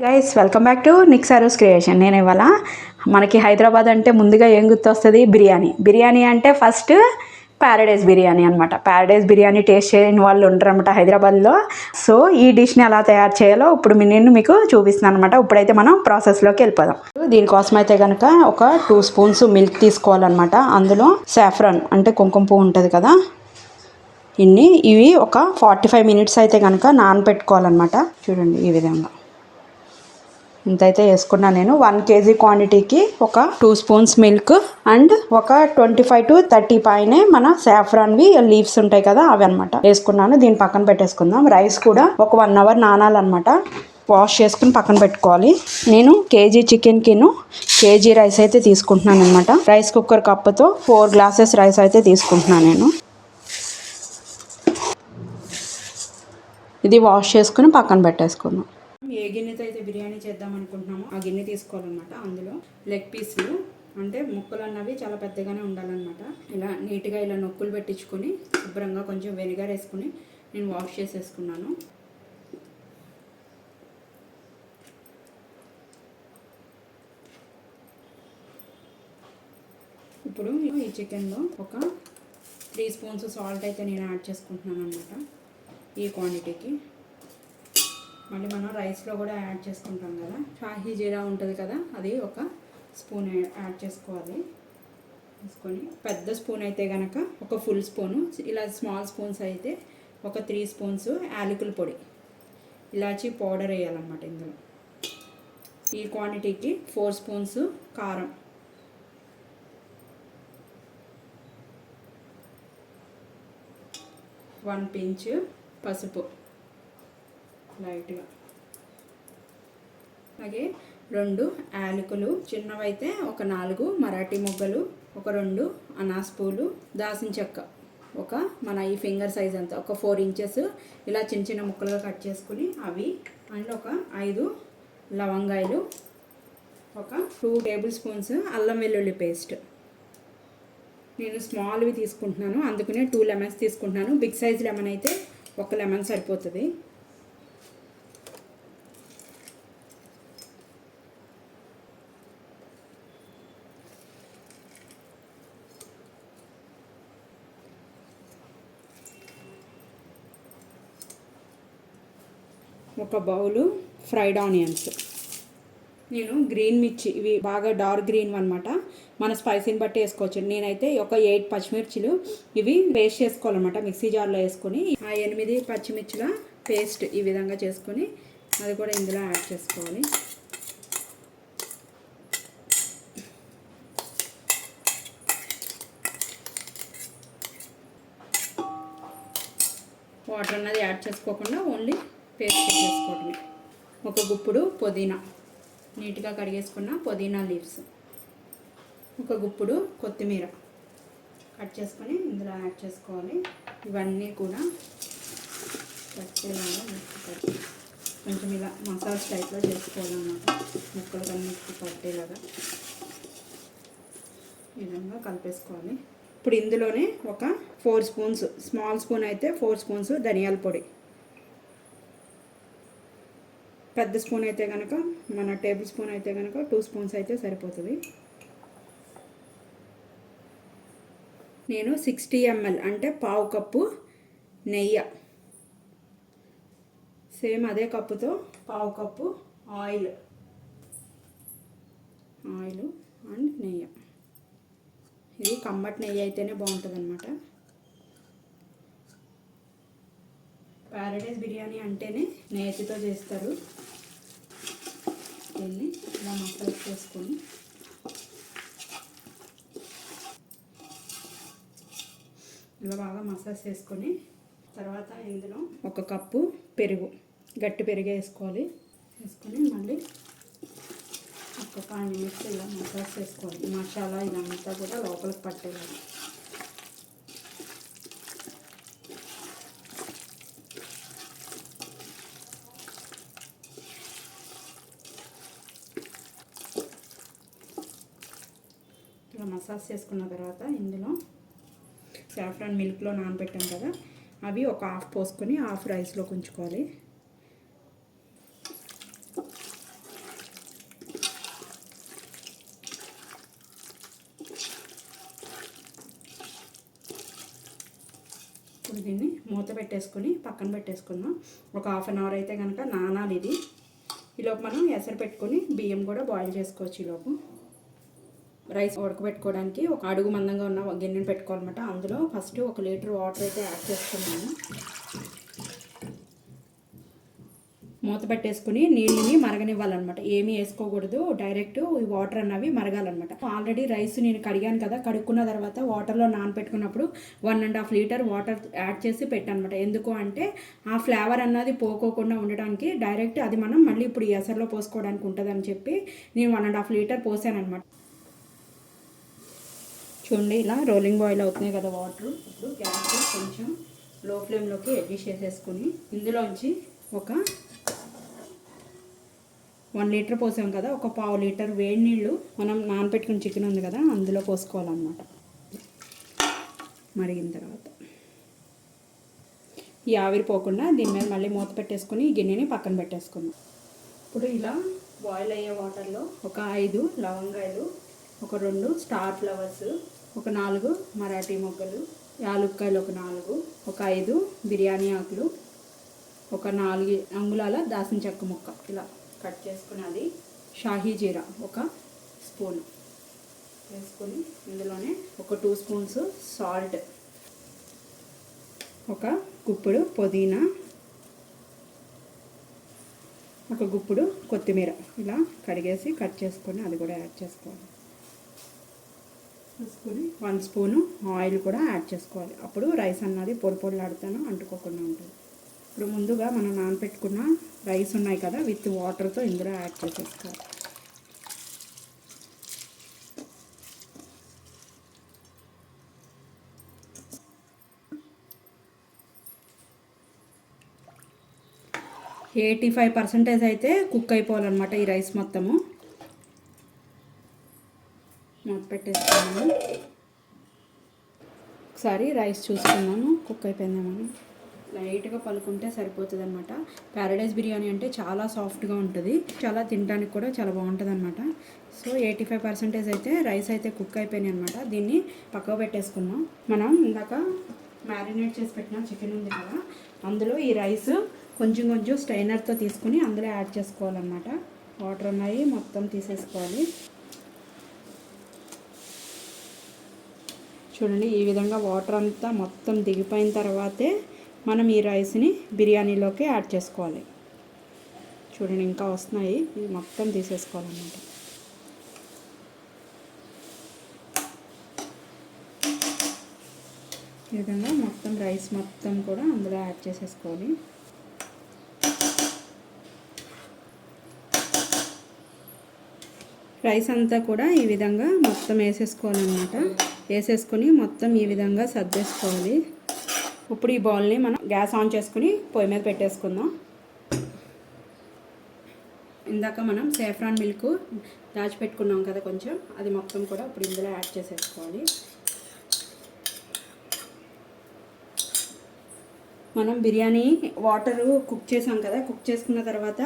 Guys welcome back to Nick Soros creation. నేను ఇవాళ మనకి హైదరాబాద్ అంటే ముందుగా ఏం గుర్తొస్తుంది? బిర్యానీ అంటే ఫస్ట్ ప్యారడైజ్ బిర్యానీ అనమాట. ప్యారడైజ్ బిర్యానీ టేస్ట్ చేయని వాళ్ళు ఉంటారనమాట హైదరాబాద్లో. సో ఈ డిష్ని ఎలా తయారు చేయాలో ఇప్పుడు నేను మీకు చూపిస్తున్నాను అనమాట. ఇప్పుడైతే మనం ప్రాసెస్లోకి వెళ్ళిపోదాం. దీనికోసం అయితే కనుక ఒక 2 స్పూన్స్ మిల్క్ తీసుకోవాలన్నమాట. అందులో సాఫ్రాన్ అంటే కుంకుమ పువ్వు ఉంటుంది కదా, ఇవి ఒక 45 మినిట్స్ అయితే కనుక నానబెట్టుకోవాలన్నమాట. చూడండి ఈ విధంగా ఇంతైతే వేసుకున్నాను నేను. 1 kg క్వాంటిటీకి ఒక 2 స్పూన్స్ మిల్క్ అండ్ ఒక 25 to 30 పైనే మన సాఫ్రాన్వి లీవ్స్ ఉంటాయి కదా, అవి అనమాట వేసుకున్నాను. దీన్ని పక్కన పెట్టేసుకుందాం. రైస్ కూడా ఒక 1 hour నానాలన్నమాట. వాష్ చేసుకుని పక్కన పెట్టుకోవాలి. నేను కేజీ చికెన్కి కేజీ రైస్ అయితే తీసుకుంటున్నాను అనమాట. రైస్ కుక్కర్ కప్పుతో 4 glasses రైస్ అయితే తీసుకుంటున్నాను నేను. ఇది వాష్ చేసుకుని పక్కన పెట్టేసుకుందాం. ఏ గిన్నెతో అయితే బిర్యానీ చేద్దాం అనుకుంటున్నామో ఆ గిన్నె తీసుకోవాలన్నమాట. అందులో లెగ్ పీస్లు అంటే ముక్కలు అన్నవి చాలా పెద్దగానే ఉండాలన్నమాట. ఇలా నీట్గా ఇలా నొక్కులు పెట్టించుకొని శుభ్రంగా కొంచెం వెనిగర్ వేసుకుని నేను వాష్ చేసేసుకున్నాను. ఇప్పుడు ఈ చికెన్లో ఒక 3 స్పూన్స్ సాల్ట్ అయితే నేను యాడ్ చేసుకుంటున్నాను అనమాట ఈ క్వాంటిటీకి. మళ్ళీ మనం రైస్లో కూడా యాడ్ చేసుకుంటాం కదా, షాహీ జీరా ఉంటుంది కదా, అది ఒక స్పూన్ యాడ్ చేసుకోవాలి. తీసుకొని పెద్ద స్పూన్ అయితే కనుక ఒక ఫుల్ స్పూను, ఇలా స్మాల్ స్పూన్స్ అయితే ఒక 3 స్పూన్స్ యాలకుల పొడి, ఇలాచీ పౌడర్ వేయాలన్నమాట ఇందులో. ఈ క్వాంటిటీకి 4 స్పూన్స్ కారం, 1 pinch పసుపు లైట్గా, అలాగే 2 యాలకులు చిన్నవైతే ఒక 4 మరాఠీ మొగ్గలు, ఒక 2 అనాస్ పూలు, దాల్చిన చెక్క ఒక మన ఈ ఫింగర్ సైజ్ అంతా ఒక 4 inches ఇలా చిన్న చిన్న ముక్కలుగా కట్ చేసుకుని అవి, అండ్ ఒక 5 లవంగాయలు, ఒక 2 tablespoons అల్లం వెల్లుల్లి పేస్ట్. నేను స్మాల్వి తీసుకుంటున్నాను, అందుకనే 2 lemons తీసుకుంటున్నాను. బిగ్ సైజ్ లెమన్ అయితే 1 lemon సరిపోతుంది. ఒక బౌలు ఫ్రైడ్ ఆనియన్స్. నేను గ్రీన్ మిర్చి, ఇవి బాగా డార్క్ గ్రీన్ అనమాట, మన స్పైసీని బట్టి వేసుకోవచ్చు. నేనైతే ఒక 8 పచ్చిమిర్చిలు ఇవి పేస్ట్ చేసుకోవాలన్నమాట. మిక్సీ జార్లో వేసుకొని ఆ 8 పచ్చిమిర్చిల పేస్ట్ ఈ విధంగా చేసుకొని అది కూడా ఇందులో యాడ్ చేసుకోవాలి. వాటర్ అన్నది యాడ్ చేసుకోకుండా ఓన్లీ పేస్ట్ చేసుకోవటమే. ఒక గుప్పుడు పుదీనా, నీట్గా కడిగేసుకున్న పుదీనా లీవ్స్, ఒక గుప్పుడు కొత్తిమీర కట్ చేసుకొని ఇందులో యాడ్ చేసుకోవాలి. ఇవన్నీ కూడా పట్టేలాగా కొంచెం ఇలా మసాజ్ టైప్లో చేసుకోవాలన్నమాట. ముక్కలు అన్నిటికీ పట్టేలాగా ఈ విధంగా కలిపేసుకోవాలి. ఇప్పుడు ఇందులోనే ఒక 4 స్పూన్స్, స్మాల్ స్పూన్ అయితే 4 స్పూన్స్ ధనియాల పొడి, పెద్ద స్పూన్ అయితే కనుక మన టేబుల్ స్పూన్ అయితే కనుక 2 స్పూన్స్ అయితే సరిపోతుంది. నేను 60 ml అంటే 1/2 కప్పు నెయ్యి, సేమ్ అదే కప్పుతో 1/2 కప్పు ఆయిల్ అండ్ నెయ్యి. ఇది కమ్మటి నెయ్యి అయితేనే బాగుంటుంది అనమాట. ప్యారడైజ్ బిర్యానీ అంటేనే నేతితో చేస్తారు. దీన్ని ఇలా మసాలా చేసుకొని ఇలా బాగా మసాజ్ చేసుకొని తర్వాత ఇందులో 1 కప్పు పెరుగు, గట్టి పెరుగు వేసుకోవాలి. వేసుకొని మళ్ళీ ఒక 5 minutes ఇలా మసాజ్ చేసుకోవాలి. మసాలా ఇదంతా కూడా లోపలికి పట్టేయాలి. ఇలా మసాజ్ చేసుకున్న తర్వాత ఇందులో సాఫ్రాన్ మిల్క్లో నానబెట్టాం కదా, అవి ఒక 1/2 పోసుకొని 1/2 రైస్లో ఉంచుకోవాలి. మూత పెట్టేసుకొని పక్కన పెట్టేసుకుందాం. ఒక హాఫ్ అన్ అవర్ అయితే కనుక నానాలి ఇది. ఈలోపు మనం ఎసరు పెట్టుకొని బియ్యం కూడా బాయిల్ చేసుకోవచ్చు. ఈలోపు రైస్ ఉడకబెట్టుకోవడానికి ఒక అడుగు మందంగా ఉన్న గిన్నెను పెట్టుకోవాలన్నమాట. అందులో ఫస్ట్ 1 లీటర్ వాటర్ అయితే యాడ్ చేసుకున్నాము. మూత పెట్టేసుకుని నీళ్ళని మరగనివ్వాలన్నమాట. ఏమీ వేసుకోకూడదు, డైరెక్ట్ ఈ వాటర్ అన్నవి మరగాలన్నమాట. ఆల్రెడీ రైస్ నేను కడిగాను కదా, కడుక్కున్న తర్వాత వాటర్లో నానబెట్టుకున్నప్పుడు 1.5 లీటర్ వాటర్ యాడ్ చేసి పెట్టానమాట. ఎందుకు అంటే ఆ ఫ్లేవర్ అన్నది పోకోకుండా ఉండడానికి, డైరెక్ట్ అది మనం మళ్ళీ ఇప్పుడు ఈ ఎసరులో పోసుకోవడానికి ఉంటుందని చెప్పి నేను 1.5 లీటర్ పోసాను అనమాట. చూడండి ఇలా రోలింగ్ బాయిల్ అవుతున్నాయి కదా వాటర్. ఇప్పుడు గ్యాస్ కొంచెం లో ఫ్లేమ్లోకి అడ్జస్ట్ చేసేసుకుని ఇందులోంచి ఒక 1 లీటర్ పోసాం కదా, ఒక 1/2 లీటర్ వేడి నీళ్ళు మనం నానబెట్టుకున్న చికెన్ ఉంది కదా అందులో పోసుకోవాలన్నమాట. మరిగిన తర్వాత ఈ ఆవిరి పోకుండా దీని మీద మళ్ళీ మూత పెట్టేసుకుని ఈ గిన్నెని పక్కన పెట్టేసుకుందాం. ఇప్పుడు ఇలా బాయిల్ అయ్యే వాటర్లో ఒక 5 లవంగాయలు, ఒక 2 స్టార్ ఫ్లవర్స్, ఒక 4 మరాఠీ మొగ్గలు, యాలుక్కాయలు ఒక 4, ఒక 5 బిర్యానీ ఆకులు, ఒక 4 అంగుళాల దాసిన చెక్క ముక్క ఇలా కట్ చేసుకున్నది, షాహీ జీరా ఒక స్పూన్ వేసుకొని ఇందులోనే ఒక 2 స్పూన్స్ సాల్ట్, ఒక గుప్పుడు పుదీనా, ఒక గుప్పుడు కొత్తిమీర ఇలా కడిగేసి కట్ చేసుకొని అది కూడా యాడ్ చేసుకోవాలి. వేసుకొని 1 స్పూను ఆయిల్ కూడా యాడ్ చేసుకోవాలి. అప్పుడు రైస్ అన్నది పొడిలాడుతాను అంటుకోకుండా ఉంటుంది. ఇప్పుడు ముందుగా మనం నానబెట్టుకున్న రైస్ ఉన్నాయి కదా విత్ వాటర్తో ఇందులో యాడ్ చేసేసుకోవాలి. - 85% అయితే కుక్ అయిపోవాలన్నమాట ఈ రైస్ మొత్తము. మూత పెట్టేసుకున్నాము. ఒకసారి రైస్ చూసుకున్నాము కుక్ అయిపోయిందేమని. లైట్గా పలుకుంటే సరిపోతుంది అనమాట. ప్యారడైజ్ బిర్యానీ అంటే చాలా సాఫ్ట్గా ఉంటుంది, చాలా తినడానికి కూడా చాలా బాగుంటుంది అనమాట. సో 85% అయితే రైస్ అయితే కుక్ అయిపోయినాయి అనమాట. దీన్ని పక్కకు పెట్టేసుకున్నాం. మనం ఇందాక మ్యారినేట్ చేసి పెట్టిన చికెన్ ఉంది కదా అందులో ఈ రైస్ కొంచెం కొంచెం స్ట్రైనర్తో తీసుకుని అందులో యాడ్ చేసుకోవాలన్నమాట. వాటర్ ఉన్నాయి మొత్తం తీసేసుకోవాలి. చూడండి ఈ విధంగా వాటర్ అంతా మొత్తం దిగిపోయిన తర్వాతే మనం ఈ రైస్ని బిర్యానీలోకి యాడ్ చేసుకోవాలి. చూడండి ఇంకా వస్తున్నాయి, ఇవి మొత్తం తీసేసుకోవాలన్నమాట. ఈ విధంగా మొత్తం రైస్ మొత్తం కూడా అందులో యాడ్ చేసేసుకోవాలి. రైస్ అంతా కూడా ఈ విధంగా మొత్తం వేసేసుకోవాలన్నమాట. వేసేసుకొని మొత్తం ఈ విధంగా సర్దేసుకోవాలి. ఇప్పుడు ఈ బౌల్ని మనం గ్యాస్ ఆన్ చేసుకుని పొయ్యి మీద పెట్టేసుకుందాం. ఇందాక మనం సేఫ్రాన్ మిల్క్ దాచిపెట్టుకున్నాం కదా కొంచెం, అది మొత్తం కూడా ఇప్పుడు ఇందులో యాడ్ చేసేసుకోవాలి. మనం బిర్యానీ వాటర్ కుక్ చేసాం కదా, కుక్ చేసుకున్న తర్వాత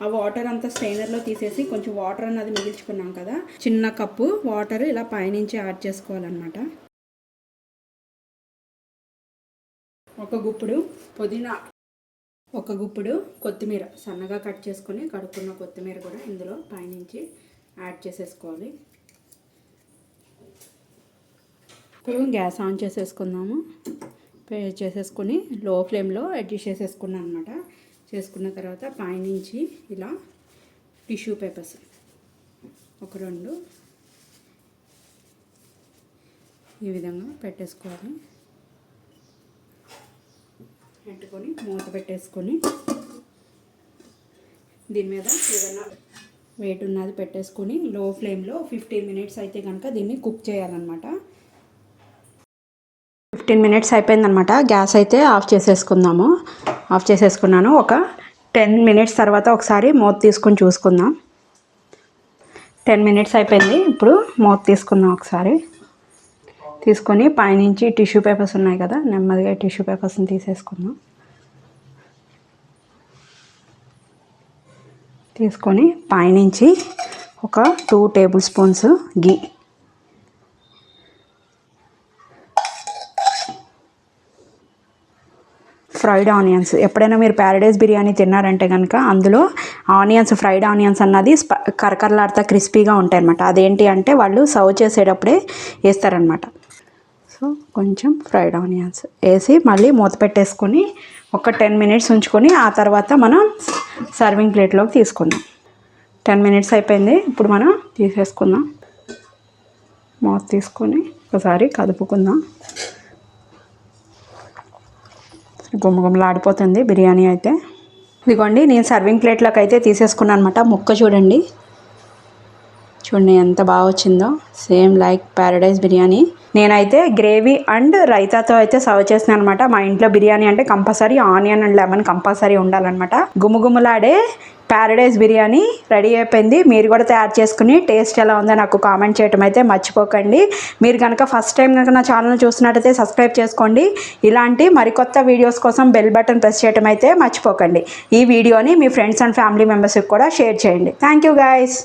ఆ వాటర్ అంతా స్ట్రైనర్లో తీసేసి కొంచెం వాటర్ అన్నది మిగిల్చుకున్నాం కదా, చిన్న కప్పు వాటర్ ఇలా పైనుంచి యాడ్ చేసుకోవాలన్నమాట. ఒక గుప్పుడు పుదీనా, ఒక గుప్పుడు కొత్తిమీర సన్నగా కట్ చేసుకొని కడుక్కున్న కొత్తిమీర కూడా ఇందులో పైనుంచి యాడ్ చేసేసుకోవాలి. ఇప్పుడు గ్యాస్ ఆన్ చేసేసుకుందాము. చేసేసుకొని లో ఫ్లేమ్లో అడ్జస్ట్ చేసేసుకున్నాను అనమాట. చేసుకున్న తర్వాత పైనుంచి ఇలా టిష్యూ పేపర్స్ ఒక 2 ఈ విధంగా పెట్టేసుకోవాలి. పెట్టుకొని మూత పెట్టేసుకొని దీని మీద ఏదైనా వెయిట్ ఉన్నది పెట్టేసుకొని లో ఫ్లేమ్లో 15 మినిట్స్ అయితే కనుక దీన్ని కుక్ చేయాలన్నమాట. 15 మినిట్స్ అయిపోయిందనమాట. గ్యాస్ అయితే ఆఫ్ చేసేసుకుందాము. ఆఫ్ చేసేసుకున్నాను. ఒక 10 మినిట్స్ తర్వాత ఒకసారి మూత తీసుకొని చూసుకుందాం. 10 మినిట్స్ అయిపోయింది. ఇప్పుడు మూత తీసుకుందాం. ఒకసారి తీసుకొని పైనుంచి టిష్యూ పేపర్స్ ఉన్నాయి కదా, నెమ్మదిగా టిష్యూ పేపర్స్ని తీసేసుకుందాం. తీసుకొని పైనుంచి ఒక 2 టేబుల్ స్పూన్స్ గీ, ఫ్రైడ్ ఆనియన్స్. ఎప్పుడైనా మీరు ప్యారడైస్ బిర్యానీ తిన్నారంటే కనుక అందులో ఆనియన్స్, ఫ్రైడ్ ఆనియన్స్ అన్నది కరకరలాడుతా క్రిస్పీగా ఉంటాయి అన్నమాట. అదేంటి అంటే వాళ్ళు సర్వ్ చేసేటప్పుడే వేస్తారనమాట. సో కొంచెం ఫ్రైడ్ ఆనియన్స్ వేసి మళ్ళీ మూత పెట్టేసుకొని ఒక 10 మినిట్స్ ఉంచుకొని ఆ తర్వాత మనం సర్వింగ్ ప్లేట్లోకి తీసుకుందాం. 10 మినిట్స్ అయిపోయింది. ఇప్పుడు మనం తీసేసుకుందాం. మూత తీసుకొని ఒకసారి కదుపుకుందాం. గుమగుమలాడిపోతుంది బిర్యానీ అయితే. ఇదిగోండి నేను సర్వింగ్ ప్లేట్లోకి అయితే తీసేసుకున్నాను అనమాట. ముక్క చూడండి ఎంత బాగా వచ్చిందో, సేమ్ లైక్ ప్యారడైస్ బిర్యానీ. నేనైతే గ్రేవీ అండ్ రైతాతో అయితే సర్వ్ చేస్తున్నాను అనమాట. మా ఇంట్లో బిర్యానీ అంటే compulsory onion and lemon compulsory ఉండాలన్నమాట. గుమగుమలాడే ప్యారడైస్ బిర్యానీ రెడీ అయిపోయింది. మీరు కూడా తయారు చేసుకుని టేస్ట్ ఎలా ఉందో నాకు కామెంట్ చేయడం అయితే మర్చిపోకండి. మీరు కనుక ఫస్ట్ టైం కనుక నా ఛానల్ చూసినట్టయితే సబ్స్క్రైబ్ చేసుకోండి. ఇలాంటి మరికొత్త వీడియోస్ కోసం బెల్ బటన్ ప్రెస్ చేయడం అయితే మర్చిపోకండి. ఈ వీడియోని మీ ఫ్రెండ్స్ అండ్ ఫ్యామిలీ మెంబర్స్కి కూడా షేర్ చేయండి. Thank you guys.